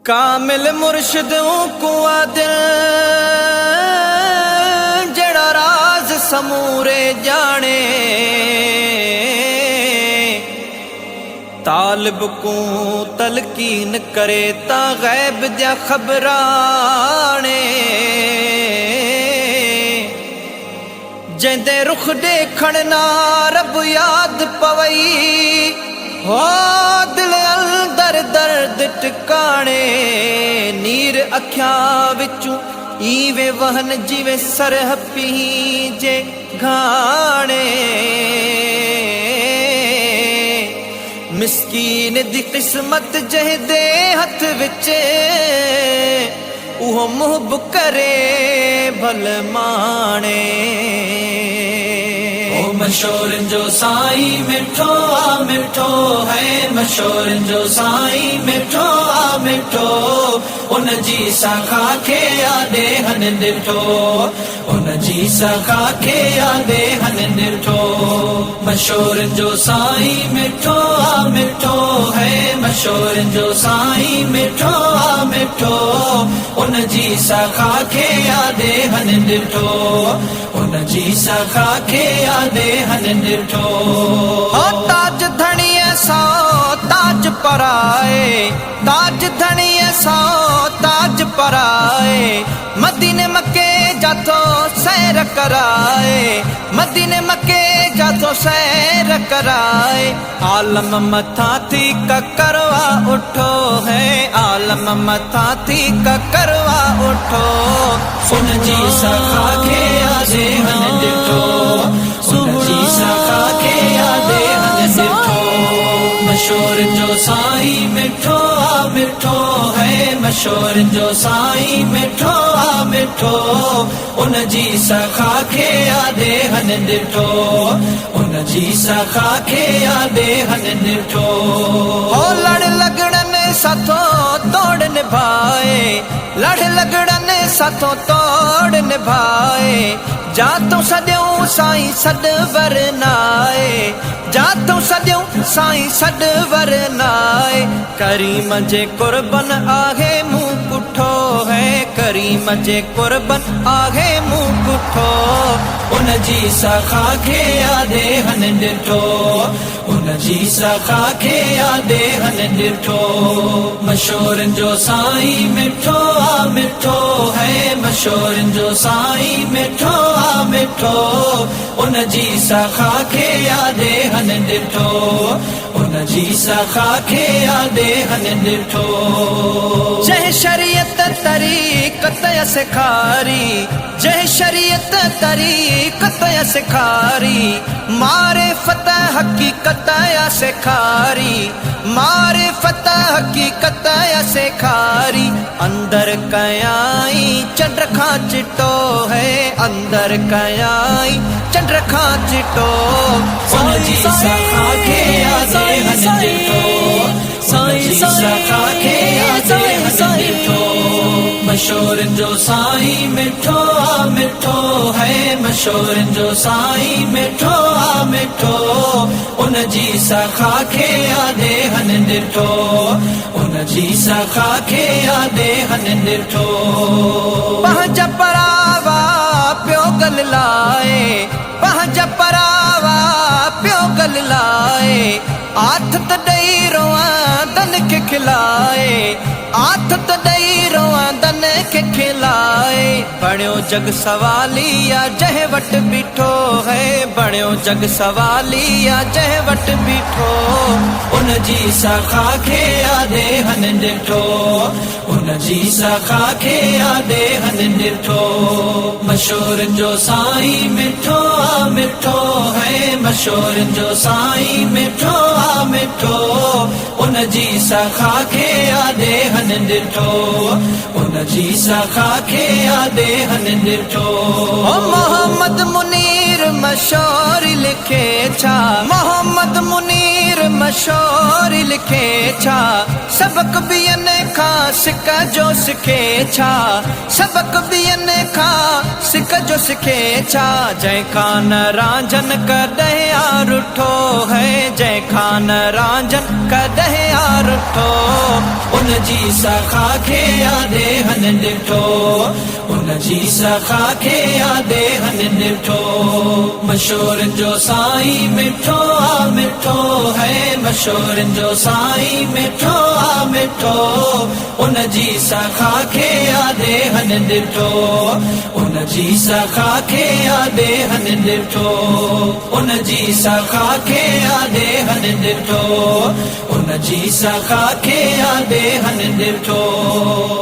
कामिल मुर्शिद कुआदिल जड़ा राज समूरे जाने तालिब को तलकीन करे ता गैब जा खबराने जेंदे रुख देखण ना रब याद पवई हो दिल अंदर दर्द टिकाने नीर अख्यां विचों ईवे वहन जिवे सरह पीजे घाने मिस्कीन दी किस्मत जहदे हथ विच उहो मुहब करे भल माणे मशहूर जो साईं मिठो आ मिठो है मशहूर जो साईं मिठो आ मिठो उन जी सखा खे यादे हन ॾिठो उन जी सखा खे यादे हन ॾिठो मशहूर जो साईं मिठो आ मिठो है मशहूर जो साईं मिठो आ मिठो उन जी सखा खे यादे हन ॾिठो उन जी सखा खे यादे हन ॾिठो ताज धणीअ सौ ताज पराए ताज धणीअ सौ ताज पराए मदीने मक्के जातो सैर कराए मदीने मक्के जातो सैर कराए आलम मथा थी ककरवा उठो है आलम मथा थी ककरवा उठो सुन जी सखा खे यादे हन ॾिठो सुन जी सखा खे यादे हन ॾिठो मशहूर जो साईं मिठो आ मिठो है मशहूर जो साईं मिठो आ मिठो उन जी सखा खे यादे हन ॾिठो उन जी सखा खे यादे हन ॾिठो ओ लड़ लगड़न साथो तोड़ निभाए लड़ लगड़न साथो तोड़ निभाए जातो सॼो साईं सॾ वरनाए जातो सॼो साईं सॾ वरनाए करीम जे कुर्बन आहे मुंह पुठो है करीम जे कुर्बन आहे मुंह पुठो उन जी सखा खे यादे हन ॾिठो उन जी सखा खे यादे हन ॾिठो मशहूर जो साईं मिठो आ मिठो है मशहूर जो साईं मिठो आ मिठो उन जी सखा खे यादे हन ॾिठो उन जी सखा खे यादे हन ॾिठो जंहिं शरीयत तरीक़त सिखारी जंहिं शरीयत तरीक़त सिखारी मारिफत हकीकत सिखारी मारिफत हकीकत सिखारी अंदर कयाई चंद्र खां चिटो है अंदर कयाई चंद्र खां चिटो उन जी सखा खे यादे हन ॾिठो उन जी सखा खे यादे हन ॾिठो मशहूर जो साईं मिठो आ मिठो है मशहूर जो साईं मिठो आ मिठो उन जी सखा खे यादे हन ॾिठो उन जी सखा खे यादे हन ॾिठो पंहिंजा परावा पियो गल लाए पंहिंजा परावा पियो गल लाए आथत ॾेई रोआं दन खे खिलाए आथत ॾेई रोआं दन खे खिलाए बणियो जग सवालिया जंहिं वटि बीठो है बणियो जग सवालिया जंहिं वटि बीठो उन जी सखा खे यादे हन ॾिठो उन जी सखा खे यादे हन ॾिठो मशहूर जो साईं मिठो आ मिठो है मशहूर जो साईं मिठो आ मिठो उन जी सखा खे यादे हन ॾिठो उन जी सखा खे यादे हन ॾिठो मोहम्मद मुनीर मशहूर लिखे छा मोहम्मद मुनीर मशहूर लिखे छा सबक ॿियनि खां सिक जो सिखे छा सबक ॿियनि खां सिक जो सिखे छा जंहिंखां न रांझन कॾहिं यार रुठो है जंहिंखां न रांझन कॾहिं यार रुठो उन जी सखा खे यादे हन ॾिठो उन जी सखा खे यादे हन ॾिठो मशहूर जो साईं मिठो आ मिठो है मशहूर जो साईं मिठो आ मिठो उन जी सखा खे यादे हन ॾिठो उन जी सखा खे यादे हन ॾिठो उन जी सखा खे यादे हन ॾिठो उन जी सखा खे यादे हन ॾिठो।